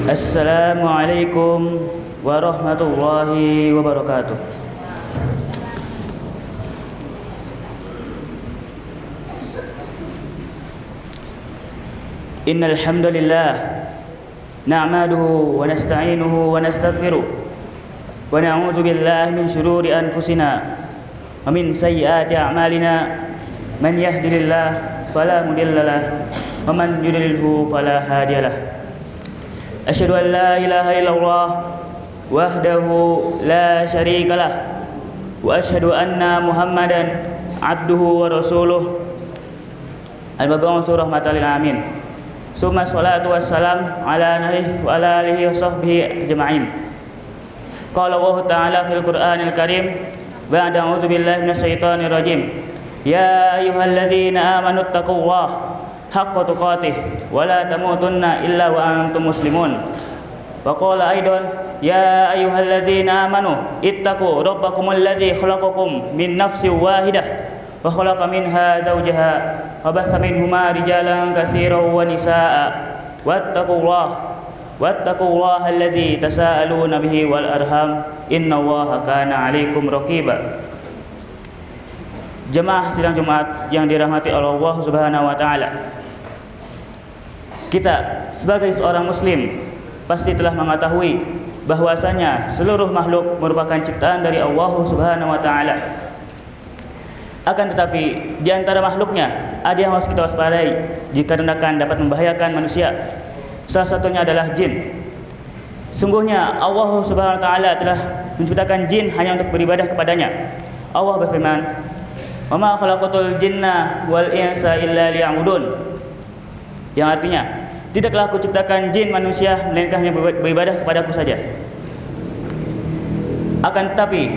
Assalamualaikum warahmatullahi wabarakatuh. Innal hamdalillah na'maduhu wa nasta'inuhu wa nastaghfiruh wa na'udzu billahi min shururi anfusina wa min sayyiati a'malina. Man yahdihillahu fala mudilla lahu wa man yudlilhu fala hadiyalah. Asyhadu an la ilaha illallah wahdahu la syarika lah wa asyhadu anna Muhammadan abduhu wa rasuluh al-mab'uts rahmatan lil alamin. Summa sholatu wassalam ala nabihi wa ala alihi wa sahbihi ajma'in. Qala Allah ta'ala fil Qur'anil Karim ba'da a'udzu billahi minasyaitonir rajim. Ya ayyuhalladzina amanu taqullaha haqqa tuqatih wa la tamutunna illa wa antum muslimun. Wa qala aidan ya ayyuhalladzina amanu ittaqu rabbakumul ladzi khalaqakum min nafsin wahidah wa khalaqa minha zawjaha wa bassa minhuma rijalan katsiran wa nisaa wattaqullaha alladzi tasaaluna bihi wal arham innallaha kana 'alaikum raqiba. Jemaah sidang Jumat yang dirahmati Allah Subhanahu wa taala. Kita sebagai seorang muslim pasti telah mengetahui bahwasanya seluruh makhluk merupakan ciptaan dari Allah Subhanahu wa taala. Akan tetapi di antara makhluknya ada yang harus kita waspadai dikarenakan dapat membahayakan manusia. Salah satunya adalah jin. Sungguhnya Allah Subhanahu wa taala telah menciptakan jin hanya untuk beribadah kepadanya. Allah berfirman, "Wa ma khalaqatul jinna wal insa illa liya'budun." Yang artinya, tidaklah aku ciptakan jin manusia melainkan hanya beribadah kepadaku saja. Akan tetapi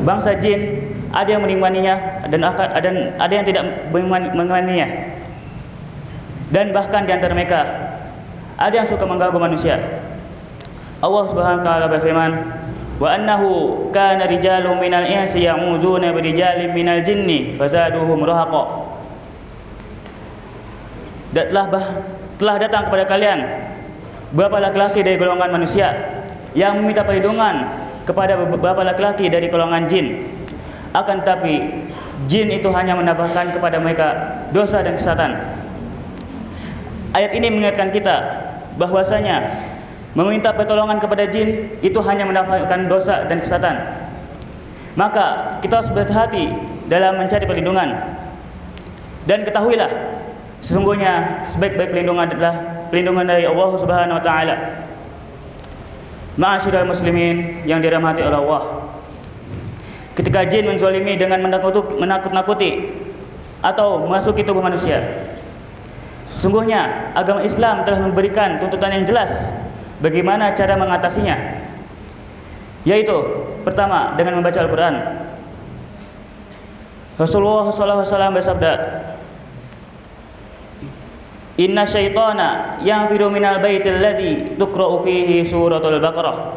bangsa jin ada yang mengimaninya dan ada yang tidak mengimaninya. Dan bahkan di antara mereka ada yang suka mengganggu manusia. Allah Subhanahu wa taala berfirman, wa annahu kana rijalun minal insi ya'udzuuna birijalin minal jinni fazaduhum rahaqa. Dan telah datang kepada kalian beberapa laki-laki dari golongan manusia yang meminta perlindungan kepada beberapa laki-laki dari golongan jin. Akan tetapi jin itu hanya menambahkan kepada mereka dosa dan kesesatan. Ayat ini mengingatkan kita bahwasanya meminta pertolongan kepada jin itu hanya mendapatkan dosa dan kesesatan. Maka kita harus berhati-hati dalam mencari perlindungan. Dan ketahuilah, sesungguhnya sebaik-baik perlindungan adalah perlindungan dari Allah Subhanahu wa taala. Ma'asyiral muslimin yang dirahmati oleh Allah. Ketika jin menzalimi dengan menakut-nakuti atau memasuki tubuh manusia, sesungguhnya agama Islam telah memberikan tuntutan yang jelas bagaimana cara mengatasinya, yaitu pertama dengan membaca Al-Quran. Rasulullah SAW bersabda, Inna syaitana yanfiru minal baitil ladzi tuqra'u fihi suratul Baqarah.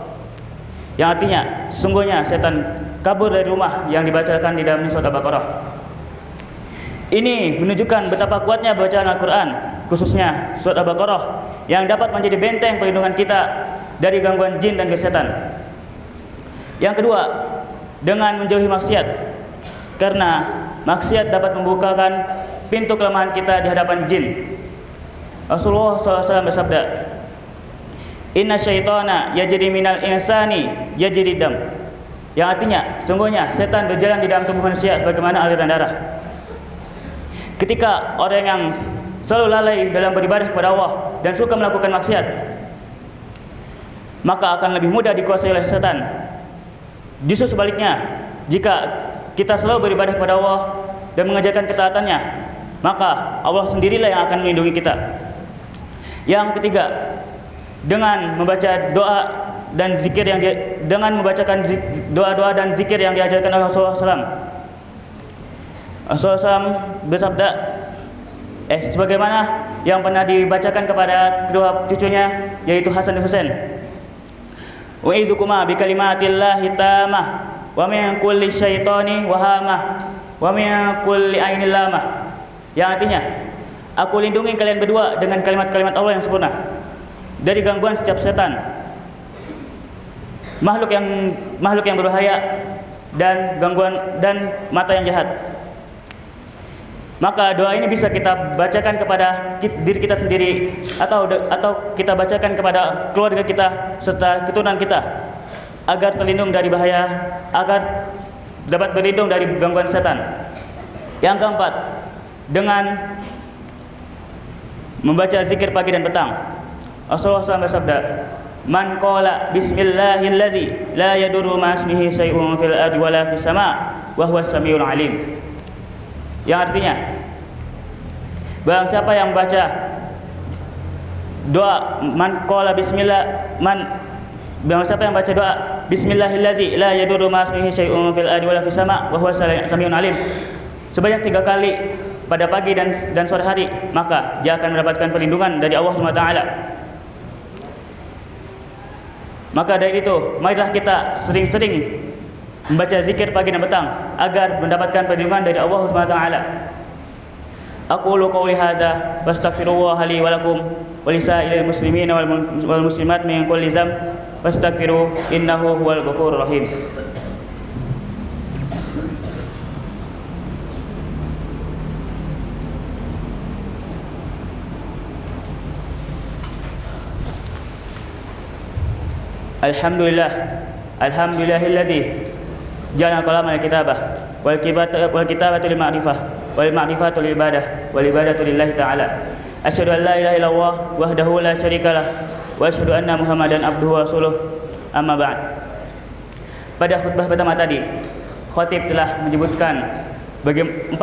Yang artinya, sesungguhnya setan kabur dari rumah yang dibacakan di dalamnya surat Al-Baqarah. Ini menunjukkan betapa kuatnya bacaan Al-Quran, khususnya surat Al-Baqarah, yang dapat menjadi benteng perlindungan kita dari gangguan jin dan setan. Yang kedua, dengan menjauhi maksiat, karena maksiat dapat membukakan pintu kelemahan kita di hadapan jin. Rasulullah SAW bersabda, Inna syaitana yajri minal insani yajri dam. Yang artinya, sungguhnya setan berjalan di dalam tubuh manusia sebagaimana aliran darah. Ketika orang yang selalu lalai dalam beribadah kepada Allah dan suka melakukan maksiat, maka akan lebih mudah dikuasai oleh setan. Justru sebaliknya, jika kita selalu beribadah kepada Allah dan mengerjakan ketaatannya, maka Allah sendirilah yang akan melindungi kita. Yang ketiga, dengan membaca doa dan zikir dengan membacakan doa-doa dan zikir yang diajarkan oleh Rasulullah SAW. Rasulullah SAW bersabda, sebagaimana yang pernah dibacakan kepada kedua cucunya, yaitu Hasan dan Husain. Wa'idukuma bi kalimatillahi tamah wa min kulli syaitani wahamah wa min kulli ainil lamah. Yang artinya, aku lindungi kalian berdua dengan kalimat-kalimat Allah yang sempurna. dari gangguan setiap setan, makhluk yang berbahaya dan gangguan dan mata yang jahat. Maka doa ini bisa kita bacakan kepada diri kita sendiri atau kita bacakan kepada keluarga kita serta keturunan kita agar terlindung dari bahaya, agar dapat berlindung dari gangguan setan. Yang keempat, dengan membaca zikir pagi dan petang. Rasulullah SAW bersabda, "Man qala bismillahilladzi la yadurru ma ismihi syai'un fil ardi wala fis sama' wa huwas samiul alim." Yang artinya, barang siapa yang baca doa barang siapa yang baca doa bismillahilladzi la yadurru ma ismihi syai'un fil ardi wala fis sama' wa huwas samiul alim sebanyak 3 kali pada pagi dan sore hari, maka dia akan mendapatkan perlindungan dari Allah SWT. Maka dari itu, marilah kita sering-sering membaca zikir pagi dan petang agar mendapatkan perlindungan dari Allah SWT. Aqulu qawli hadza wastaghfirullah li wa lakum wa lisa'ilil muslimina wal muslimat min kulli dzamb wastaghfiru innahu huwal ghafurur rahim. Alhamdulillahilladzi ja'ala kalama al-kitabah wal kitabatu lil ma'rifah wal ma'rifatu lil ibadah wal ibadatu lillahi ta'ala. Asyhadu an la ilaha illallah wahdahu la syarikalah wa asyhadu anna Muhammadan abduhu wa rasuluh. Amma ba'd. Pada khutbah pertama tadi, khatib telah menyebutkan 4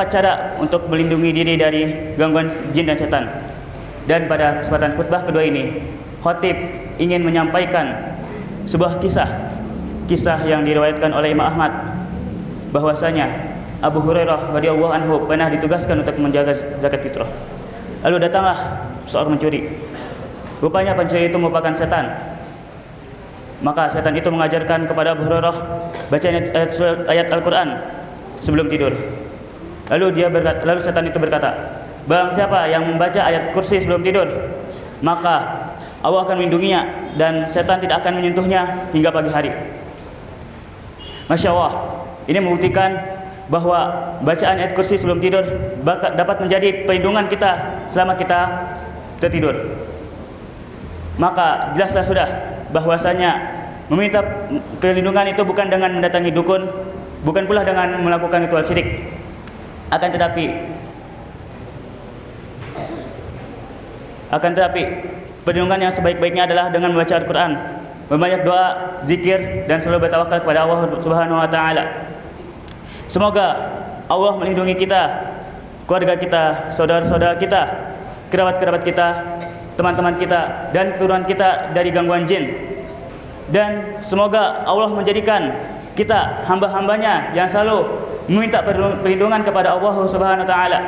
cara untuk melindungi diri dari gangguan jin dan setan. Dan pada kesempatan khutbah kedua ini, khatib ingin menyampaikan sebuah kisah yang diriwayatkan oleh Imam Ahmad, bahwasanya Abu Hurairah radhiyallahu anhu pernah ditugaskan untuk menjaga zakat fitrah. Lalu datanglah seorang pencuri. Rupanya pencuri itu merupakan setan. Maka setan itu mengajarkan kepada Abu Hurairah bacaan ayat Al-Quran sebelum tidur. Lalu setan itu berkata, barang siapa yang membaca ayat kursi sebelum tidur, maka Allah akan melindunginya dan setan tidak akan menyentuhnya hingga pagi hari. Masya Allah, ini membuktikan bahwa bacaan ayat kursi sebelum tidur dapat menjadi perlindungan kita selama kita tertidur. Maka jelaslah sudah bahwasanya meminta perlindungan itu bukan dengan mendatangi dukun, bukan pula dengan melakukan ritual syirik. Akan tetapi perlindungan yang sebaik-baiknya adalah dengan membaca Al-Quran, membanyak doa, zikir, dan selalu bertawakal kepada Allah Subhanahu wa Ta'ala. Semoga Allah melindungi kita, keluarga kita, saudara-saudara kita, kerabat-kerabat kita, teman-teman kita, dan keturunan kita dari gangguan jin. Dan semoga Allah menjadikan kita hamba-hambanya yang selalu meminta perlindungan kepada Allah Subhanahu wa Ta'ala.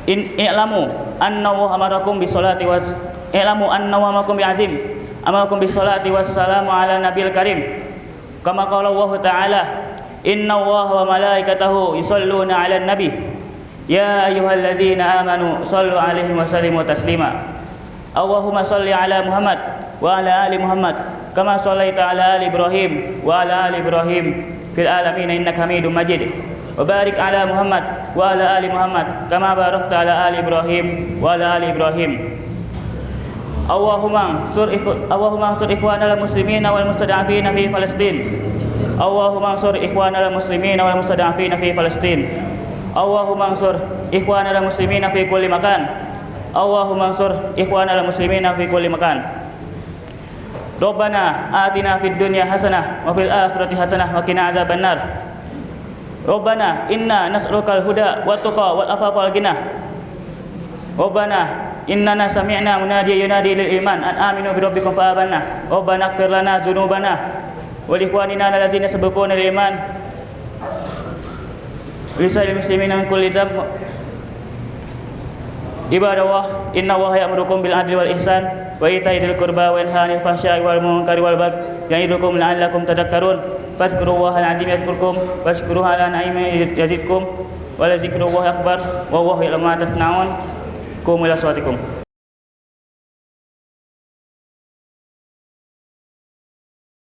I'lamu anna wa amarakum bisolati was i'lamu anna wa amarakum bi'azim amarakum bisolati wassalamu ala nabiyil karim kama qala Allah ta'ala inna Allaha wa malaikatahu yusholluna 'alan nabi ya ayyuhalladzina amanu shallu 'alaihi wa sallimu taslima. Allahumma shalli 'ala Muhammad wa 'ala ali Muhammad kama shallaita 'ala ali Ibrahim wa 'ala ali Ibrahim fil alamin innaka Hamidum Majid. Wa barik 'ala Muhammad wa 'ala ali Muhammad kama barakta 'ala ali Ibrahim wa 'ala ali Ibrahim. Allahumma ansur ikhwanal muslimin wal mustada'afin fi Palestin. Allahumma ansur ikhwanal muslimin wal mustada'afin fi Palestin. Allahumma ansur ikhwanal muslimin fi kulli makan. Allahumma ansur ikhwanal muslimin fi kulli makan. Rabbana atina fid dunya hasanah wa fil akhirati hasanah wa qina azabannar. Rabbana inna nas'alukal huda wa tuqa wal afafa wal ghina. Rabbana innana sami'na munadiyan yunadi lil iman an aminu bi rabbikum fa amanna. Rabbana ighfir lana dzunubana wa li ikhwanina allazina sabaquna bil iman. Lisal muslimina min kulli dhanb. Ibadallah, inna Allaha ya'murukum bil adli wal ihsan wa ita'i dzil qurba wa yanha 'anil fahsya'i wal munkari wal baghi ya'idukum la'allakum tadhakkarun. Fadhkurullaha al-'azim yadhkurkum washkuruhu 'ala ni'amihi yazidkum wa la dzikrullahi akbar wallahu ya'lamu ma tasna'un. Qumu ila salatikum.